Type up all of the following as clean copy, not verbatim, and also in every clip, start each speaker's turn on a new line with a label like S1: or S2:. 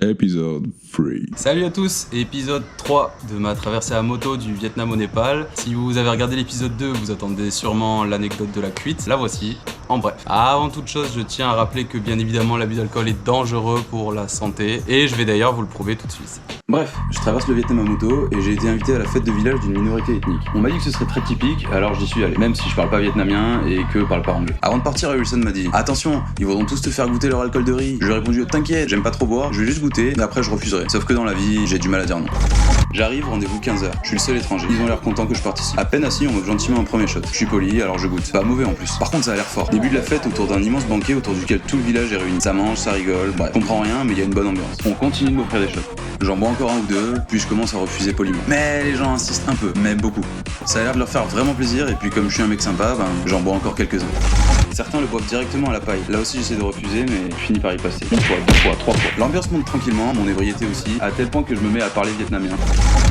S1: Épisode 3.
S2: Salut à tous, épisode 3 de ma traversée à moto du Vietnam au Népal. Si vous avez regardé l'épisode 2, vous attendez sûrement l'anecdote de la cuite, la voici. En bref, avant toute chose, je tiens à rappeler que bien évidemment l'abus d'alcool est dangereux pour la santé, et je vais d'ailleurs vous le prouver tout de suite. Bref, je traverse le Vietnam à moto et j'ai été invité à la fête de village d'une minorité ethnique. On m'a dit que ce serait très typique, alors j'y suis allé, même si je parle pas vietnamien et que parle pas anglais. Avant de partir, Wilson m'a dit: attention, ils voudront tous te faire goûter leur alcool de riz. Je lui ai répondu: t'inquiète, j'aime pas trop boire, je vais juste goûter, mais après je refuserai. Sauf que dans la vie, j'ai du mal à dire non. J'arrive, rendez-vous 15h. Je suis le seul étranger. Ils ont l'air contents que je participe. À peine assis, on m'offre gentiment un premier shot. Je suis poli, alors je goûte. Pas mauvais en plus. Par contre, ça a l'air fort. Début de la fête autour d'un immense banquet autour duquel tout le village est réuni. Ça mange, ça rigole, bref. Je comprends rien, mais il y a une bonne ambiance. On continue de m'offrir des shots. J'en bois encore un ou deux, puis je commence à refuser poliment. Mais les gens insistent un peu, mais beaucoup. Ça a l'air de leur faire vraiment plaisir, et puis comme je suis un mec sympa, j'en bois encore quelques-uns. Certains le boivent directement à la paille. Là aussi j'essaie de refuser, mais je finis par y passer. Une fois, deux fois, trois fois. L'ambiance monte tranquillement, mon ébriété aussi, à tel point que je me mets à parler vietnamien.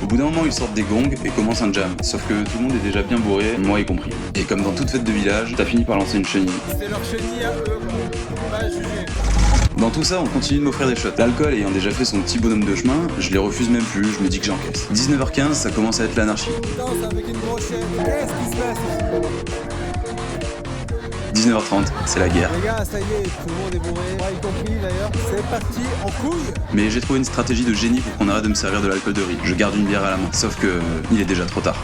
S2: Au bout d'un moment, ils sortent des gongs et commencent un jam. Sauf que tout le monde est déjà bien bourré, moi y compris. Et comme dans toute fête de village, ça finit par lancer une chenille.
S3: C'est leur chenille à eux, on va juger.
S2: Dans tout ça, on continue de m'offrir des shots. L'alcool ayant déjà fait son petit bonhomme de chemin, je les refuse même plus, je me dis que j'encaisse. 19h15, ça commence à être l'anarchie.
S3: Danse avec une brochette. Qu'est-ce qui se passe?
S2: 19h30, c'est la guerre.
S3: Les gars, ça y est, tout le monde est bourré, moi y compris d'ailleurs. C'est parti, en couille.
S2: Mais j'ai trouvé une stratégie de génie pour qu'on arrête de me servir de l'alcool de riz. Je garde une bière à la main, sauf que il est déjà trop tard.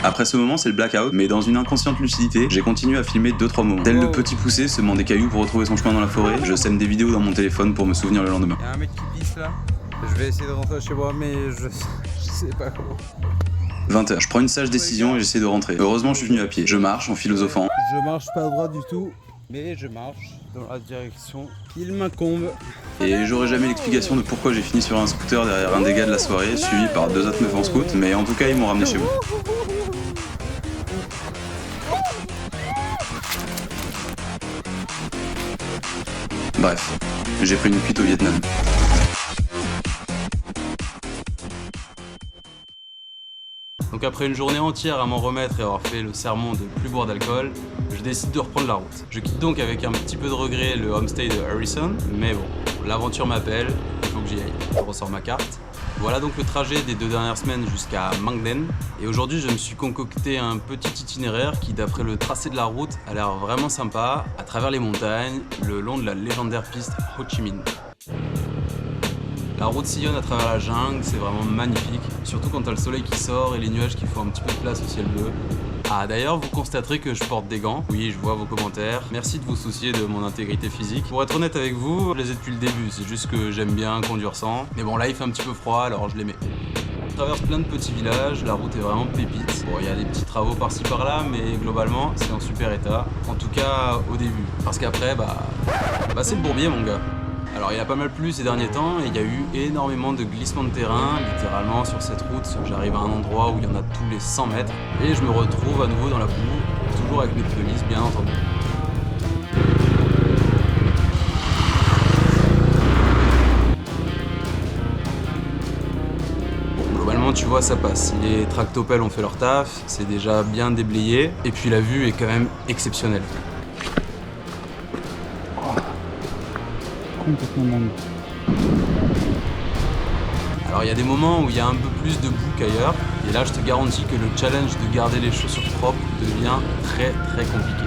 S2: Après ce moment, c'est le blackout, mais dans une inconsciente lucidité, j'ai continué à filmer 2-3 moments. Tel le petit poussé semant des cailloux pour retrouver son chemin dans la forêt, je sème des vidéos dans mon téléphone pour me souvenir le lendemain.
S3: Y'a un mec qui pisse là. Je vais essayer de rentrer chez moi, mais je sais pas comment.
S2: 20h, je prends une sage décision et j'essaie de rentrer. Heureusement, je suis venu à pied. Je marche en philosophant.
S3: Je marche pas droit du tout, mais je marche dans la direction qu'il m'incombe.
S2: Et j'aurai jamais l'explication de pourquoi j'ai fini sur un scooter derrière un des gars de la soirée, suivi par 2 autres meufs en scout, mais en tout cas, ils m'ont ramené chez moi. Bref, j'ai pris une cuite au Vietnam. Donc après une journée entière à m'en remettre et avoir fait le sermon de plus boire d'alcool, je décide de reprendre la route. Je quitte donc avec un petit peu de regret le homestay de Harrison, mais bon, l'aventure m'appelle, il faut que j'y aille. Je ressors ma carte. Voilà donc le trajet des 2 dernières semaines jusqu'à Mang Den. Et aujourd'hui, je me suis concocté un petit itinéraire qui, d'après le tracé de la route, a l'air vraiment sympa, à travers les montagnes, le long de la légendaire piste Ho Chi Minh. La route sillonne à travers la jungle, c'est vraiment magnifique, surtout quand t'as le soleil qui sort et les nuages qui font un petit peu de place au ciel bleu. Ah d'ailleurs, vous constaterez que je porte des gants. Oui, je vois vos commentaires. Merci de vous soucier de mon intégrité physique. Pour être honnête avec vous, je les ai depuis le début, c'est juste que j'aime bien conduire sans. Mais bon, là il fait un petit peu froid, alors je les mets. On traverse plein de petits villages, la route est vraiment pépite. Bon, il y a des petits travaux par-ci par-là, mais globalement, c'est en super état. En tout cas, au début. Parce qu'après, c'est le bourbier, mon gars. Alors il a pas mal plu ces derniers temps et il y a eu énormément de glissements de terrain, littéralement sur cette route. J'arrive à un endroit où il y en a tous les 100 mètres et je me retrouve à nouveau dans la boue, toujours avec mes pneus lisses bien entendu. Globalement tu vois ça passe, les tractopelles ont fait leur taf, c'est déjà bien déblayé et puis la vue est quand même exceptionnelle. Alors il y a des moments où il y a un peu plus de boue qu'ailleurs, et là je te garantis que le challenge de garder les chaussures propres devient très très compliqué.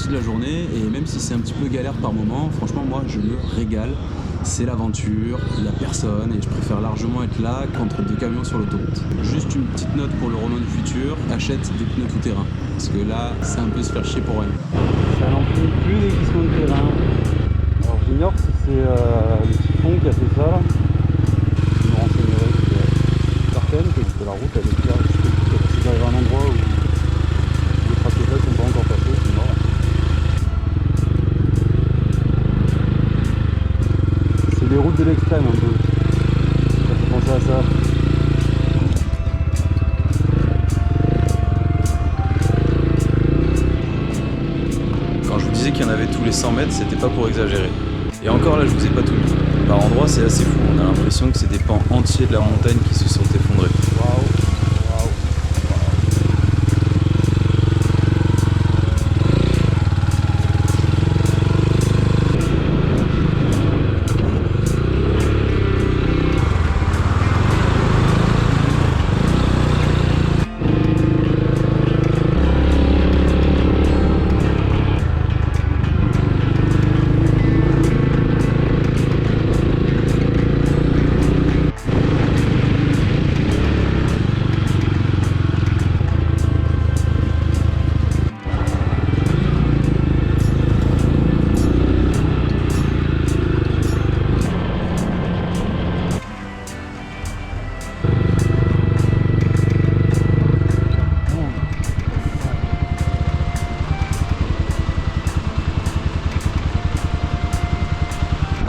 S2: partie de la journée et même si c'est un petit peu galère par moment, franchement moi je me régale. C'est l'aventure, il n'y a personne et je préfère largement être là qu'entre deux camions sur l'autoroute. Juste une petite note pour le Romain du futur, achète des pneus tout terrain. Parce que là, c'est un peu se faire chier pour rien.
S3: Ça n'en finit plus des glissements de terrain. Alors j'ignore si c'est le typhon qui a fait ça là. Je me renseignerai, c'est certaine que la route elle est claire. Si j'arrive à un endroit où les tracteurs sont pas encore passés, c'est mort. C'est les routes de l'extrême un peu. Ça fait penser à ça.
S2: Quand je vous disais qu'il y en avait tous les 100 mètres, c'était pas pour exagérer. Et encore là, je vous ai pas tout dit. Par endroits, c'est assez fou. On a l'impression que c'est des pans entiers de la montagne qui se sont effondrés.
S3: Waouh.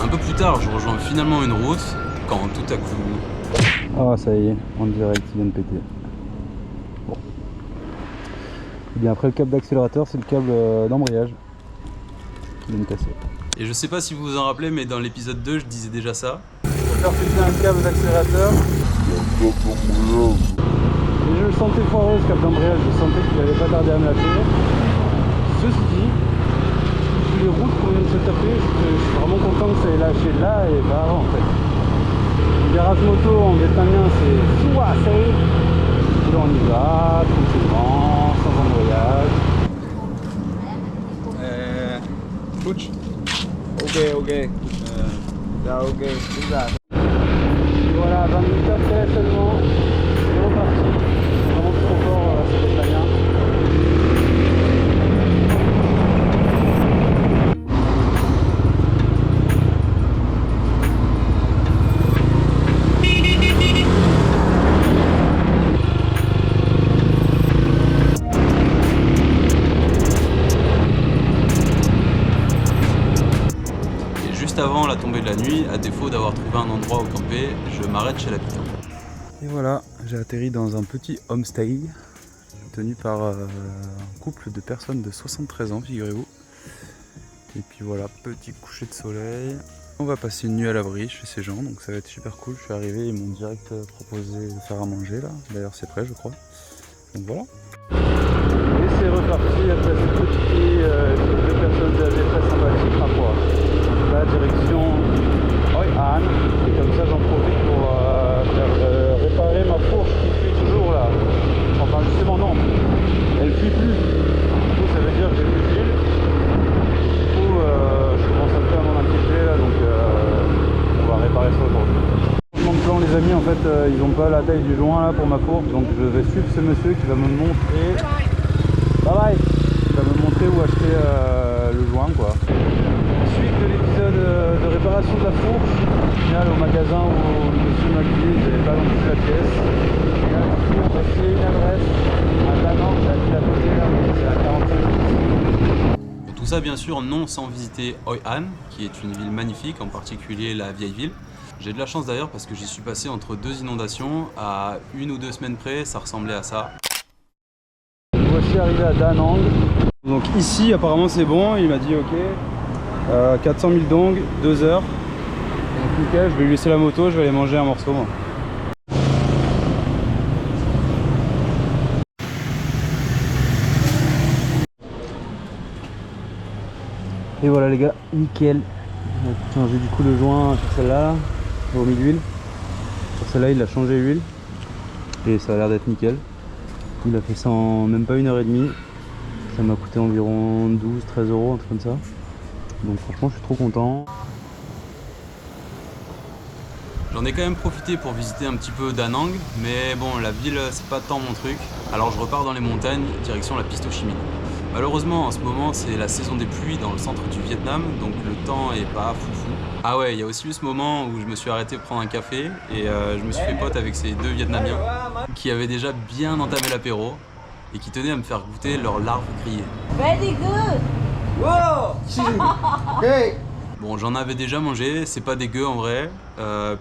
S2: Un peu plus tard, je rejoins finalement une route quand tout à coup...
S3: Ah ça y est, en direct, il vient de péter. Bon. Et bien après le câble d'accélérateur, c'est le câble d'embrayage qui vient de casser.
S2: Et je sais pas si vous vous en rappelez, mais dans l'épisode 2, je disais déjà ça.
S3: Pour faire péter un câble d'accélérateur. Et je le sentais foireux ce câble d'embrayage, je sentais qu'il allait pas tarder à me lâcher. Ceci dit, les routes qu'on vient de se taper, je suis vraiment content que ça ait lâché là et pas avant en fait. Le virage moto en vietnamien c'est Soua c'est. Et là on y va, tranquillement, sans embrayage.
S1: Push. Ok. Là, ok, c'est ça.
S3: Et voilà, 20 minutes après seulement, c'est reparti. C'est vraiment trop fort ce vietnamien.
S2: Avant la tombée de la nuit, à défaut d'avoir trouvé un endroit où camper, je m'arrête chez l'habitant.
S3: Et voilà, j'ai atterri dans un petit homestay tenu par un couple de personnes de 73 ans, figurez-vous. Et puis voilà, petit coucher de soleil. On va passer une nuit à l'abri chez ces gens, donc ça va être super cool. Je suis arrivé, ils m'ont direct proposé de faire à manger là. D'ailleurs c'est prêt je crois. Donc voilà. Et c'est reparti après ce petit groupe de personnes âgées très sympathiques, ma foi. La direction Hoi An, et comme ça j'en profite pour faire réparer ma fourche qui fuit toujours là. Enfin justement non, elle fuit plus. Du coup ça veut dire que j'ai plus d'huile. Du coup je commence un peu à m'en inquiéter là, donc on va réparer ça aujourd'hui. Changement de plan les amis, en fait ils n'ont pas la taille du joint là pour ma fourche, donc je vais suivre ce monsieur qui va me montrer. Bye bye. Il va me montrer où acheter le joint quoi. Suite de l'épisode de réparation de la fourche, au final au magasin où le monsieur m'a guidé, il n'avait pas non plus la pièce. Et là du coup on va essayer une adresse à Danang, j'ai appris à côté là, mais c'est à 45 minutes.
S2: Tout ça bien sûr non sans visiter Hoi An, qui est une ville magnifique, en particulier la vieille ville. J'ai de la chance d'ailleurs parce que j'y suis passé entre deux inondations, à 1 ou 2 semaines près, ça ressemblait à ça.
S3: Voici arrivé à Da Nang. Donc ici apparemment c'est bon, il m'a dit ok. 400 000 dong, 2 heures. Donc nickel, je vais lui laisser la moto, je vais aller manger un morceau moi. Et voilà les gars, nickel. On a changé du coup le joint sur celle-là, au milieu d'huile. Sur celle-là il a changé l'huile. Et ça a l'air d'être nickel. Il a fait ça en même pas 1h30. Ça m'a coûté environ 12-13 euros, un truc comme ça. Donc franchement je suis trop content.
S2: J'en ai quand même profité pour visiter un petit peu Da Nang, mais bon, la ville c'est pas tant mon truc. Alors je repars dans les montagnes, direction la piste Ho Chi Minh. Malheureusement en ce moment c'est la saison des pluies dans le centre du Vietnam, donc le temps est pas foufou. Ah ouais, il y a aussi eu ce moment où je me suis arrêté prendre un café et je me suis fait pote avec ces deux Vietnamiens qui avaient déjà bien entamé l'apéro et qui tenaient à me faire goûter leurs larves grillées.
S4: Very good.
S1: Wow! Hey!
S2: Bon, j'en avais déjà mangé, c'est pas dégueu en vrai.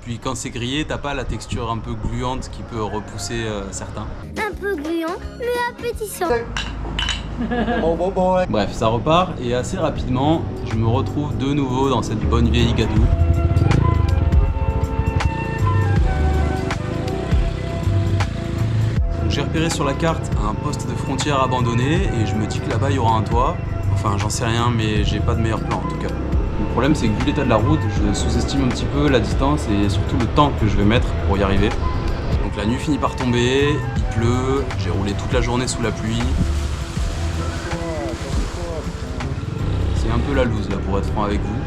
S2: Puis quand c'est grillé, t'as pas la texture un peu gluante qui peut repousser certains.
S5: Un peu gluant, mais appétissant.
S1: Bon.
S2: Bref, ça repart et assez rapidement, je me retrouve de nouveau dans cette bonne vieille gadoue. J'ai repéré sur la carte un poste de frontière abandonné et je me dis que là-bas il y aura un toit. Enfin, j'en sais rien, mais j'ai pas de meilleur plan en tout cas. Le problème, c'est que vu l'état de la route, je sous-estime un petit peu la distance et surtout le temps que je vais mettre pour y arriver. Donc la nuit finit par tomber, il pleut, j'ai roulé toute la journée sous la pluie. C'est un peu la loose là pour être franc avec vous.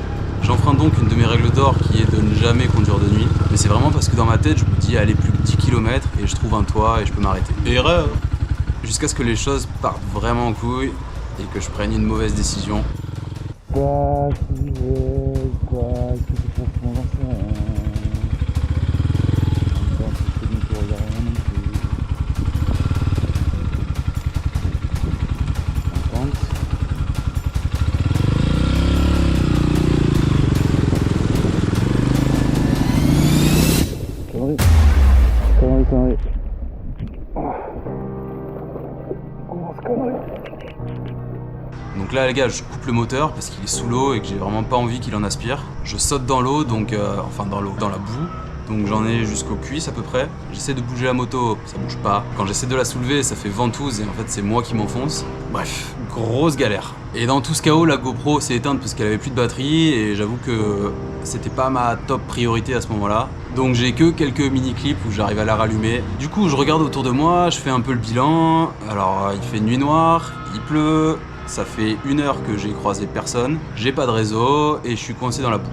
S2: J'enfreins donc une de mes règles d'or qui est de ne jamais conduire de nuit. Mais c'est vraiment parce que dans ma tête, je me dis allez plus que 10 km et je trouve un toit et je peux m'arrêter. Erreur! Jusqu'à ce que les choses partent vraiment en couille et que je prenne une mauvaise décision. Donc là les gars, je coupe le moteur parce qu'il est sous l'eau et que j'ai vraiment pas envie qu'il en aspire. Je saute dans l'eau, donc enfin dans l'eau, dans la boue. Donc j'en ai jusqu'aux cuisses à peu près. J'essaie de bouger la moto, ça bouge pas. Quand j'essaie de la soulever, ça fait ventouse et en fait c'est moi qui m'enfonce. Bref, grosse galère. Et dans tout ce chaos, la GoPro s'est éteinte parce qu'elle avait plus de batterie et j'avoue que c'était pas ma top priorité à ce moment-là. Donc j'ai que quelques mini-clips où j'arrive à la rallumer. Du coup, je regarde autour de moi, je fais un peu le bilan. Alors il fait nuit noire, il pleut. Ça fait 1 heure que j'ai croisé personne, j'ai pas de réseau et je suis coincé dans la boue.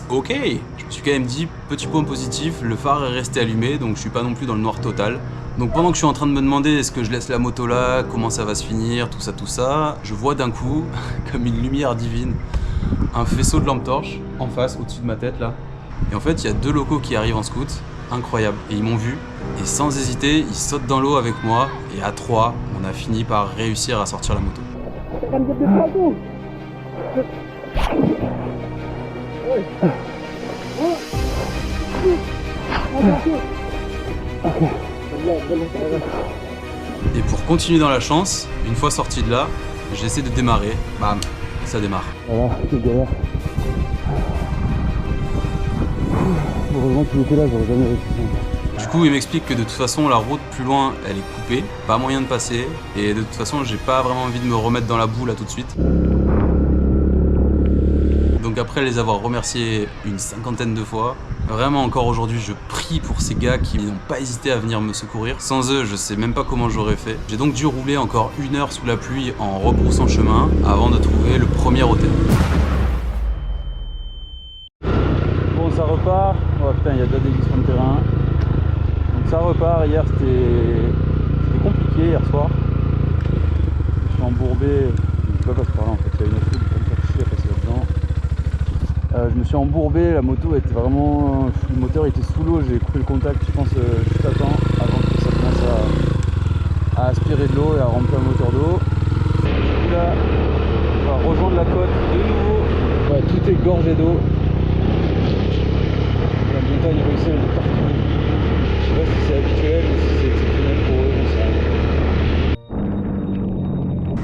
S2: Ok, je me suis quand même dit, petit point positif, le phare est resté allumé, donc je suis pas non plus dans le noir total. Donc pendant que je suis en train de me demander est-ce que je laisse la moto là, comment ça va se finir, tout ça, je vois d'un coup, comme une lumière divine, un faisceau de lampe torche en face, au-dessus de ma tête là. Et en fait, il y a 2 locaux qui arrivent en scout, incroyable, et ils m'ont vu. Et sans hésiter, ils sautent dans l'eau avec moi, et à 3, on a fini par réussir à sortir la moto. Et pour continuer dans la chance, une fois sorti de là, j'essaie de démarrer, bam, ça démarre.
S3: Voilà, c'est galère. Heureusement qu'il était là, j'aurais jamais réussi.
S2: Du coup, il m'explique que de toute façon, la route plus loin, elle est coupée, pas moyen de passer, et de toute façon, j'ai pas vraiment envie de me remettre dans la boue là tout de suite. Donc après les avoir remerciés une 50aine de fois, vraiment encore aujourd'hui, je prie pour ces gars qui n'ont pas hésité à venir me secourir. Sans eux, je sais même pas comment j'aurais fait. J'ai donc dû rouler encore 1 heure sous la pluie en rebroussant chemin avant de trouver le premier hôtel.
S3: Bon, ça repart. Oh putain, il y a déjà des glissements de terrain. Donc ça repart. Hier, c'était compliqué hier soir. Je suis embourbé. Je peux pas passer par là en fait. Il y a une autre route, je vais me faire chier à passer là-dedans. Je me suis embourbé. La moto était vraiment. Le moteur était sous l'eau. J'ai coupé le contact, je pense, juste à temps avant que ça commence à aspirer de l'eau et à remplir le moteur d'eau. Là, on va rejoindre la côte de nouveau. Ouais, tout est gorgé d'eau. La montagne ruisselle de partout. Je sais pas si c'est habituel ou si c'est exceptionnel pour eux, j'en sais rien.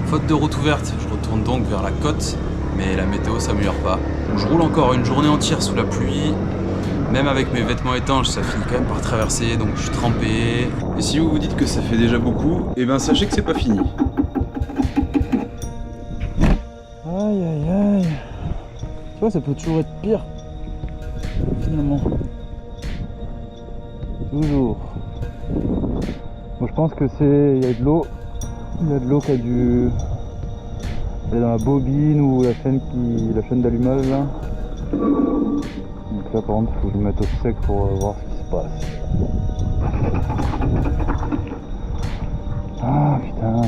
S2: Faute de route ouverte, je retourne donc vers la côte, mais la météo s'améliore pas. Je roule encore une journée entière sous la pluie. Même avec mes vêtements étanches, ça finit quand même par traverser, donc je suis trempé.
S1: Et si vous vous dites que ça fait déjà beaucoup, eh ben sachez que c'est pas fini.
S3: Aïe aïe aïe. Tu vois, ça peut toujours être pire. Finalement. Toujours. Moi je pense que c'est. Il y a de l'eau. Il y a de l'eau qui a dû Elle est dans la bobine ou la chaîne d'allumage là. Donc là par contre il faut que je me mette au sec pour voir ce qui se passe. Ah putain.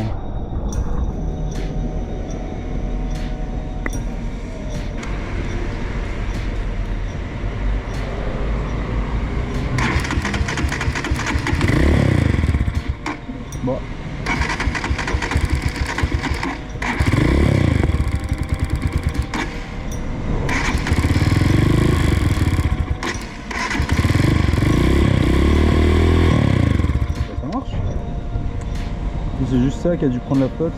S3: Bon. Ça marche. C'est juste ça qui a dû prendre la flotte.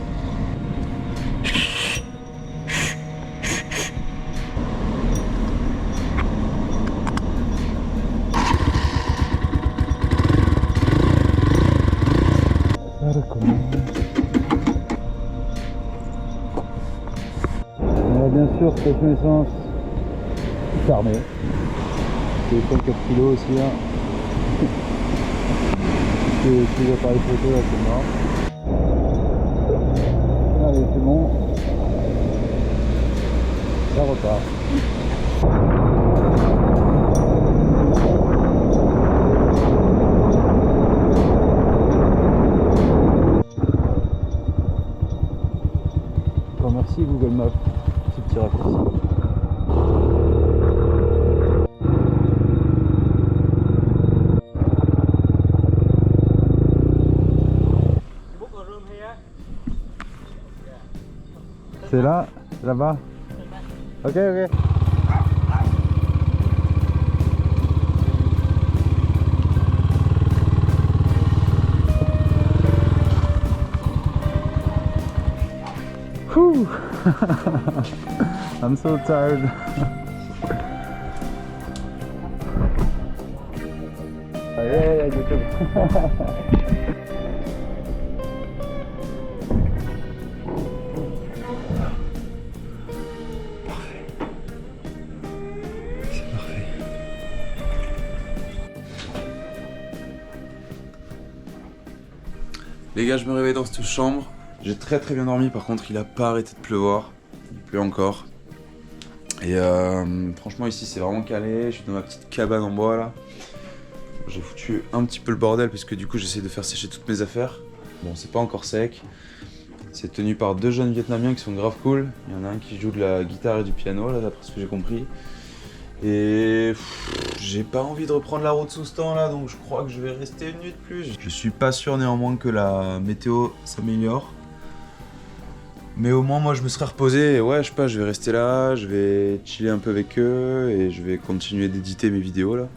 S3: Ça recommence. Alors bien sûr, station essence fermée. Téléphone 4 kg aussi là. Tous les appareils photo là c'est mort. Allez c'est bon. Ça repart. Encore merci Google Maps pour ce petit raccourci. C'est là, là-bas. Ok, ok. Whew. I'm so tired. Allez, YouTube.
S1: Les gars, je me réveille dans cette chambre. J'ai très bien dormi, par contre il a pas arrêté de pleuvoir. Il pleut encore. Et franchement ici c'est vraiment calé. Je suis dans ma petite cabane en bois là. J'ai foutu un petit peu le bordel parce que du coup j'essaie de faire sécher toutes mes affaires. Bon, c'est pas encore sec. C'est tenu par deux jeunes Vietnamiens qui sont grave cool. Il y en a un qui joue de la guitare et du piano là, d'après ce que j'ai compris. Et j'ai pas envie de reprendre la route sous ce temps là, donc je crois que je vais rester une nuit de plus. Je suis pas sûr néanmoins que la météo s'améliore. Mais au moins moi je me serais reposé et ouais, je sais pas, je vais rester là, je vais chiller un peu avec eux et je vais continuer d'éditer mes vidéos là.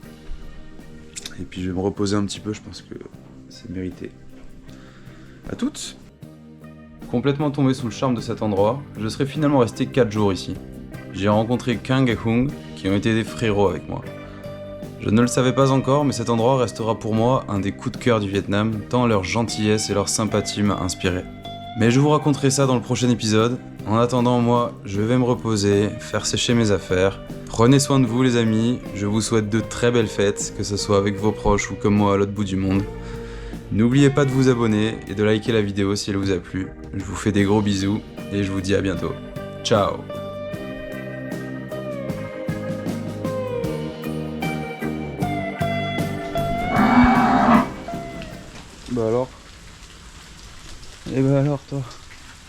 S1: Et puis je vais me reposer un petit peu, je pense que c'est mérité. À toutes.
S2: Complètement tombé sous le charme de cet endroit, je serais finalement resté 4 jours ici. J'ai rencontré Kang et Hung qui ont été des frérots avec moi. Je ne le savais pas encore, mais cet endroit restera pour moi un des coups de cœur du Vietnam, tant leur gentillesse et leur sympathie m'a inspiré. Mais je vous raconterai ça dans le prochain épisode. En attendant, moi, je vais me reposer, faire sécher mes affaires. Prenez soin de vous les amis, je vous souhaite de très belles fêtes, que ce soit avec vos proches ou comme moi à l'autre bout du monde. N'oubliez pas de vous abonner et de liker la vidéo si elle vous a plu. Je vous fais des gros bisous et je vous dis à bientôt. Ciao!
S3: Bah alors? Et bah alors toi?